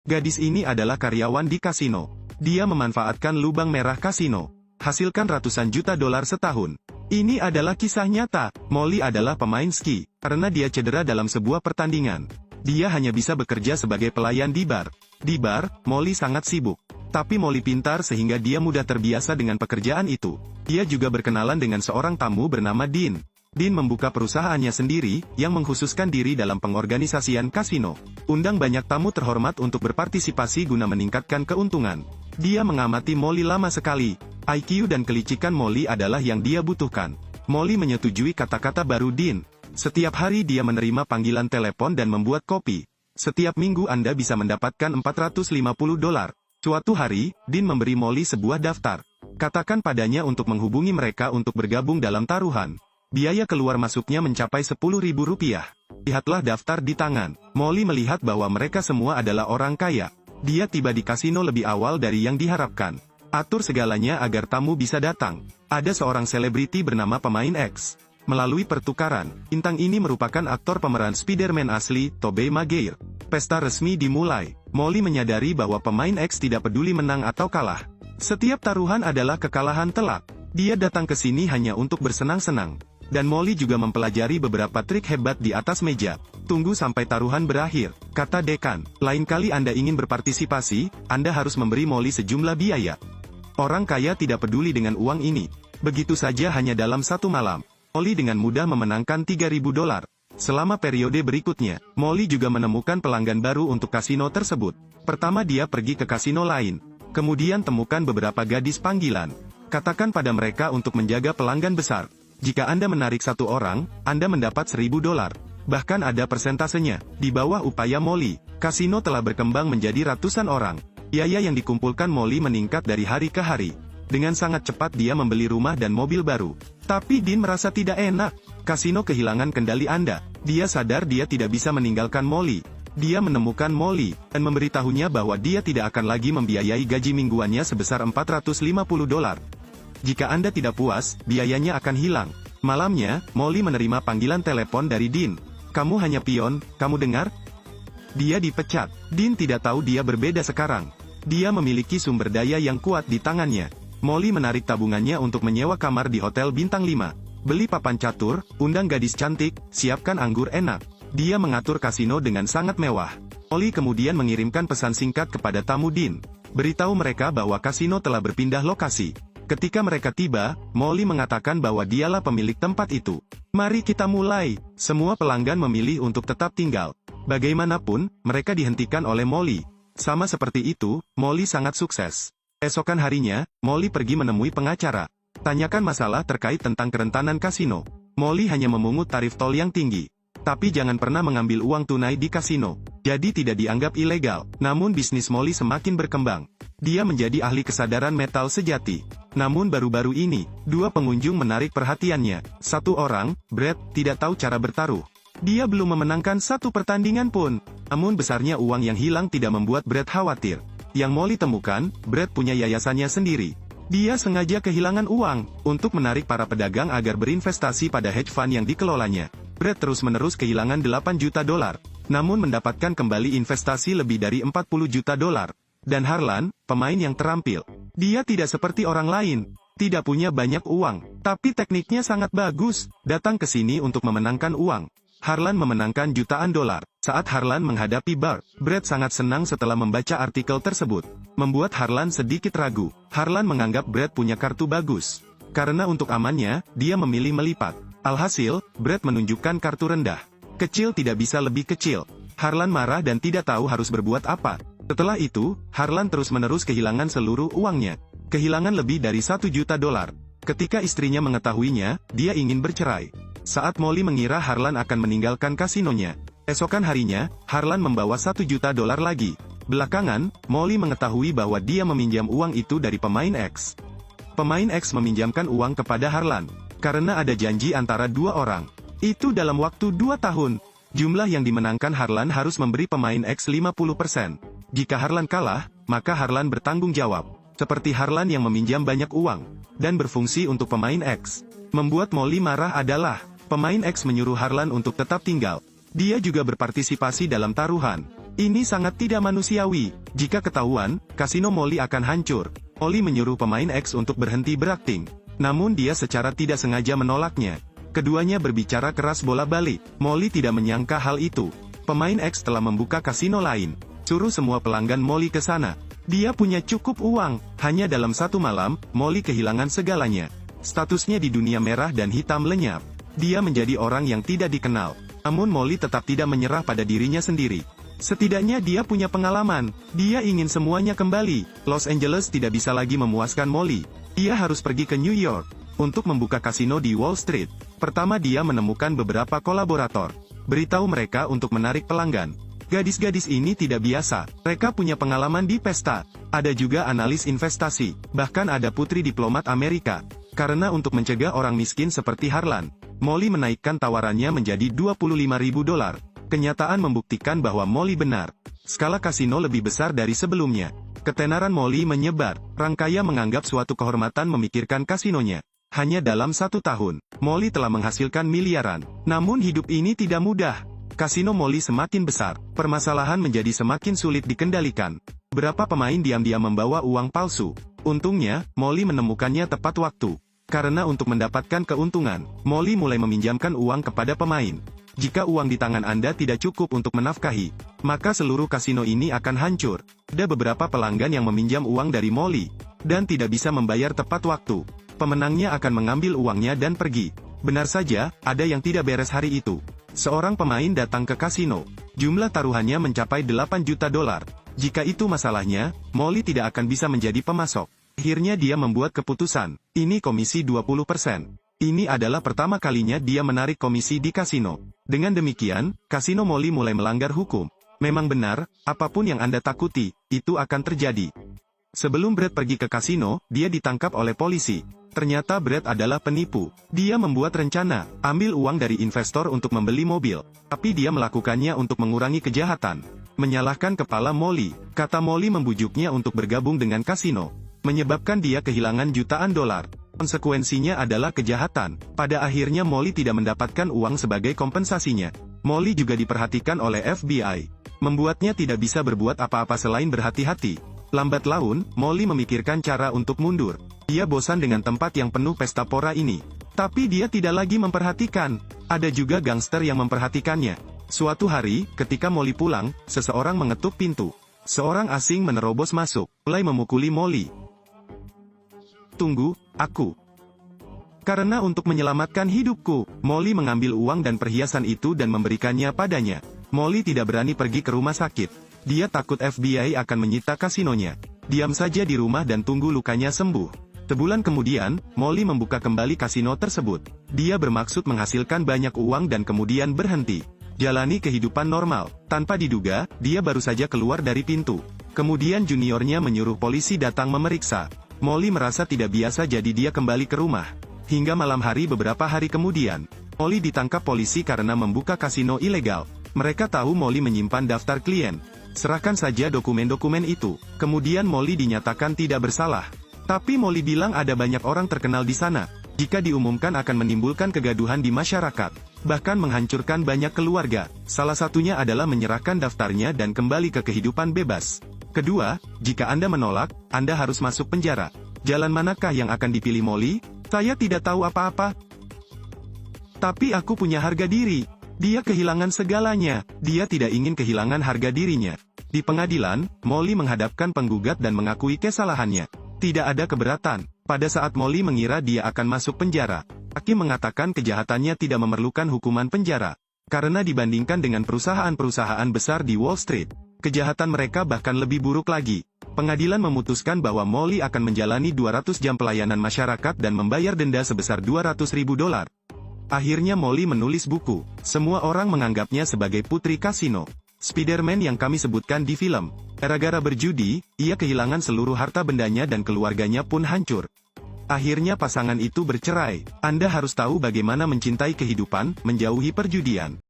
Gadis ini adalah karyawan di kasino. Dia memanfaatkan lubang merah kasino, hasilkan ratusan juta dolar setahun. Ini adalah kisah nyata. Molly adalah pemain ski. Karena dia cedera dalam sebuah pertandingan, dia hanya bisa bekerja sebagai pelayan di bar. Di bar, Molly sangat sibuk. Tapi Molly pintar sehingga dia mudah terbiasa dengan pekerjaan itu. Dia juga berkenalan dengan seorang tamu bernama Dean. Dean membuka perusahaannya sendiri, yang mengkhususkan diri dalam pengorganisasian kasino. Undang banyak tamu terhormat untuk berpartisipasi guna meningkatkan keuntungan. Dia mengamati Molly lama sekali. IQ dan kelicikan Molly adalah yang dia butuhkan. Molly menyetujui kata-kata baru Dean. Setiap hari dia menerima panggilan telepon dan membuat kopi. Setiap minggu Anda bisa mendapatkan $450. Suatu hari, Dean memberi Molly sebuah daftar. Katakan padanya untuk menghubungi mereka untuk bergabung dalam taruhan. Biaya keluar masuknya mencapai $10.000. Lihatlah daftar di tangan. Molly melihat bahwa mereka semua adalah orang kaya. Dia tiba di kasino lebih awal dari yang diharapkan. Atur segalanya agar tamu bisa datang. Ada seorang selebriti bernama pemain X. Melalui pertukaran, bintang ini merupakan aktor pemeran Spider-Man asli, Tobey Maguire. Pesta resmi dimulai. Molly menyadari bahwa pemain X tidak peduli menang atau kalah. Setiap taruhan adalah kekalahan telak. Dia datang ke sini hanya untuk bersenang-senang. Dan Molly juga mempelajari beberapa trik hebat di atas meja. Tunggu sampai taruhan berakhir, kata dekan. Lain kali Anda ingin berpartisipasi, Anda harus memberi Molly sejumlah biaya. Orang kaya tidak peduli dengan uang ini. Begitu saja hanya dalam satu malam, Molly dengan mudah memenangkan $3.000. Selama periode berikutnya, Molly juga menemukan pelanggan baru untuk kasino tersebut. Pertama dia pergi ke kasino lain. Kemudian temukan beberapa gadis panggilan. Katakan pada mereka untuk menjaga pelanggan besar. Jika Anda menarik satu orang, Anda mendapat $1.000. Bahkan ada persentasenya. Di bawah upaya Molly, kasino telah berkembang menjadi ratusan orang. Biaya yang dikumpulkan Molly meningkat dari hari ke hari. Dengan sangat cepat dia membeli rumah dan mobil baru. Tapi Dean merasa tidak enak. Kasino kehilangan kendali Anda. Dia sadar dia tidak bisa meninggalkan Molly. Dia menemukan Molly, dan memberitahunya bahwa dia tidak akan lagi membiayai gaji mingguannya sebesar $450. Jika Anda tidak puas, biayanya akan hilang. Malamnya, Molly menerima panggilan telepon dari Dean. Kamu hanya pion, kamu dengar? Dia dipecat. Dean tidak tahu dia berbeda sekarang. Dia memiliki sumber daya yang kuat di tangannya. Molly menarik tabungannya untuk menyewa kamar di hotel bintang 5. Beli papan catur, undang gadis cantik, siapkan anggur enak. Dia mengatur kasino dengan sangat mewah. Molly kemudian mengirimkan pesan singkat kepada tamu Dean. Beritahu mereka bahwa kasino telah berpindah lokasi. Ketika mereka tiba, Molly mengatakan bahwa dialah pemilik tempat itu. Mari kita mulai. Semua pelanggan memilih untuk tetap tinggal. Bagaimanapun, mereka dihentikan oleh Molly. Sama seperti itu, Molly sangat sukses. Esokan harinya, Molly pergi menemui pengacara. Tanyakan masalah terkait tentang kerentanan kasino. Molly hanya memungut tarif tol yang tinggi. Tapi jangan pernah mengambil uang tunai di kasino. Jadi tidak dianggap ilegal. Namun bisnis Molly semakin berkembang. Dia menjadi ahli kesadaran metal sejati. Namun baru-baru ini, dua pengunjung menarik perhatiannya. Satu orang, Brad, tidak tahu cara bertaruh. Dia belum memenangkan satu pertandingan pun. Namun besarnya uang yang hilang tidak membuat Brad khawatir. Yang Molly temukan, Brad punya yayasannya sendiri. Dia sengaja kehilangan uang untuk menarik para pedagang agar berinvestasi pada hedge fund yang dikelolanya. Brad terus-menerus kehilangan $8 juta, namun mendapatkan kembali investasi lebih dari $40 juta. Dan Harlan, pemain yang terampil. Dia tidak seperti orang lain. Tidak punya banyak uang, tapi tekniknya sangat bagus. Datang ke sini untuk memenangkan uang. Harlan memenangkan jutaan dolar. Saat Harlan menghadapi Bart, Brad sangat senang setelah membaca artikel tersebut. Membuat Harlan sedikit ragu. Harlan menganggap Brad punya kartu bagus. Karena untuk amannya, dia memilih melipat. Alhasil, Brad menunjukkan kartu rendah. Kecil tidak bisa lebih kecil. Harlan marah dan tidak tahu harus berbuat apa. Setelah itu, Harlan terus-menerus kehilangan seluruh uangnya. Kehilangan lebih dari $1 juta. Ketika istrinya mengetahuinya, dia ingin bercerai. Saat Molly mengira Harlan akan meninggalkan kasinonya. Esokan harinya, Harlan membawa $1 juta lagi. Belakangan, Molly mengetahui bahwa dia meminjam uang itu dari pemain X. Pemain X meminjamkan uang kepada Harlan. Karena ada janji antara dua orang. Itu dalam waktu 2 tahun. Jumlah yang dimenangkan Harlan harus memberi pemain X 50%. Jika Harlan kalah, maka Harlan bertanggung jawab. Seperti Harlan yang meminjam banyak uang. Dan berfungsi untuk pemain X. Membuat Molly marah adalah, pemain X menyuruh Harlan untuk tetap tinggal. Dia juga berpartisipasi dalam taruhan. Ini sangat tidak manusiawi. Jika ketahuan, kasino Molly akan hancur. Molly menyuruh pemain X untuk berhenti berakting. Namun dia secara tidak sengaja menolaknya. Keduanya berbicara keras bola-balik. Molly tidak menyangka hal itu. Pemain X telah membuka kasino lain. Suruh semua pelanggan Molly ke sana. Dia punya cukup uang. Hanya dalam satu malam, Molly kehilangan segalanya. Statusnya di dunia merah dan hitam lenyap. Dia menjadi orang yang tidak dikenal. Namun Molly tetap tidak menyerah pada dirinya sendiri. Setidaknya dia punya pengalaman. Dia ingin semuanya kembali. Los Angeles tidak bisa lagi memuaskan Molly. Dia harus pergi ke New York untuk membuka kasino di Wall Street. Pertama dia menemukan beberapa kolaborator. Beritahu mereka untuk menarik pelanggan. Gadis-gadis ini tidak biasa. Mereka punya pengalaman di pesta. Ada juga analis investasi. Bahkan ada putri diplomat Amerika. Karena untuk mencegah orang miskin seperti Harlan, Molly menaikkan tawarannya menjadi $25.000. Kenyataan membuktikan bahwa Molly benar. Skala kasino lebih besar dari sebelumnya. Ketenaran Molly menyebar. Rangkaya menganggap suatu kehormatan memikirkan kasinonya. Hanya dalam 1 tahun, Molly telah menghasilkan miliaran. Namun hidup ini tidak mudah. Kasino Molly semakin besar. Permasalahan menjadi semakin sulit dikendalikan. Beberapa pemain diam-diam membawa uang palsu. Untungnya, Molly menemukannya tepat waktu. Karena untuk mendapatkan keuntungan, Molly mulai meminjamkan uang kepada pemain. Jika uang di tangan Anda tidak cukup untuk menafkahi, maka seluruh kasino ini akan hancur. Ada beberapa pelanggan yang meminjam uang dari Molly, dan tidak bisa membayar tepat waktu. Pemenangnya akan mengambil uangnya dan pergi. Benar saja, ada yang tidak beres hari itu. Seorang pemain datang ke kasino. Jumlah taruhannya mencapai $8 juta. Jika itu masalahnya, Molly tidak akan bisa menjadi pemasok. Akhirnya dia membuat keputusan. Ini komisi 20%. Ini adalah pertama kalinya dia menarik komisi di kasino. Dengan demikian, kasino Molly mulai melanggar hukum. Memang benar, apapun yang Anda takuti, itu akan terjadi. Sebelum Brad pergi ke kasino, dia ditangkap oleh polisi. Ternyata Brad adalah penipu. Dia membuat rencana, ambil uang dari investor untuk membeli mobil. Tapi dia melakukannya untuk mengurangi kejahatan. Menyalahkan kepala Molly. Kata Molly membujuknya untuk bergabung dengan kasino. Menyebabkan dia kehilangan jutaan dolar. Konsekuensinya adalah kejahatan. Pada akhirnya Molly tidak mendapatkan uang sebagai kompensasinya. Molly juga diperhatikan oleh FBI. Membuatnya tidak bisa berbuat apa-apa selain berhati-hati. Lambat laun, Molly memikirkan cara untuk mundur. Dia bosan dengan tempat yang penuh pesta pora ini. Tapi dia tidak lagi memperhatikan. Ada juga gangster yang memperhatikannya. Suatu hari, ketika Molly pulang, seseorang mengetuk pintu. Seorang asing menerobos masuk, mulai memukuli Molly. Tunggu, aku. Karena untuk menyelamatkan hidupku, Molly mengambil uang dan perhiasan itu dan memberikannya padanya. Molly tidak berani pergi ke rumah sakit. Dia takut FBI akan menyita kasinonya. Diam saja di rumah dan tunggu lukanya sembuh. Sebulan kemudian, Molly membuka kembali kasino tersebut. Dia bermaksud menghasilkan banyak uang dan kemudian berhenti. Jalani kehidupan normal. Tanpa diduga, dia baru saja keluar dari pintu. Kemudian juniornya menyuruh polisi datang memeriksa. Molly merasa tidak biasa jadi dia kembali ke rumah. Hingga malam hari beberapa hari kemudian, Molly ditangkap polisi karena membuka kasino ilegal. Mereka tahu Molly menyimpan daftar klien. Serahkan saja dokumen-dokumen itu. Kemudian Molly dinyatakan tidak bersalah. Tapi Molly bilang ada banyak orang terkenal di sana. Jika diumumkan akan menimbulkan kegaduhan di masyarakat. Bahkan menghancurkan banyak keluarga. Salah satunya adalah menyerahkan daftarnya dan kembali ke kehidupan bebas. Kedua, jika Anda menolak, Anda harus masuk penjara. Jalan manakah yang akan dipilih Molly? Saya tidak tahu apa-apa. Tapi aku punya harga diri. Dia kehilangan segalanya. Dia tidak ingin kehilangan harga dirinya. Di pengadilan, Molly menghadapkan penggugat dan mengakui kesalahannya. Tidak ada keberatan. Pada saat Molly mengira dia akan masuk penjara, hakim mengatakan kejahatannya tidak memerlukan hukuman penjara. Karena dibandingkan dengan perusahaan-perusahaan besar di Wall Street, kejahatan mereka bahkan lebih buruk lagi. Pengadilan memutuskan bahwa Molly akan menjalani 200 jam pelayanan masyarakat dan membayar denda sebesar $200.000. Akhirnya Molly menulis buku. Semua orang menganggapnya sebagai putri kasino. Spider-Man yang kami sebutkan di film. Gara-gara berjudi, ia kehilangan seluruh harta bendanya dan keluarganya pun hancur. Akhirnya pasangan itu bercerai. Anda harus tahu bagaimana mencintai kehidupan, menjauhi perjudian.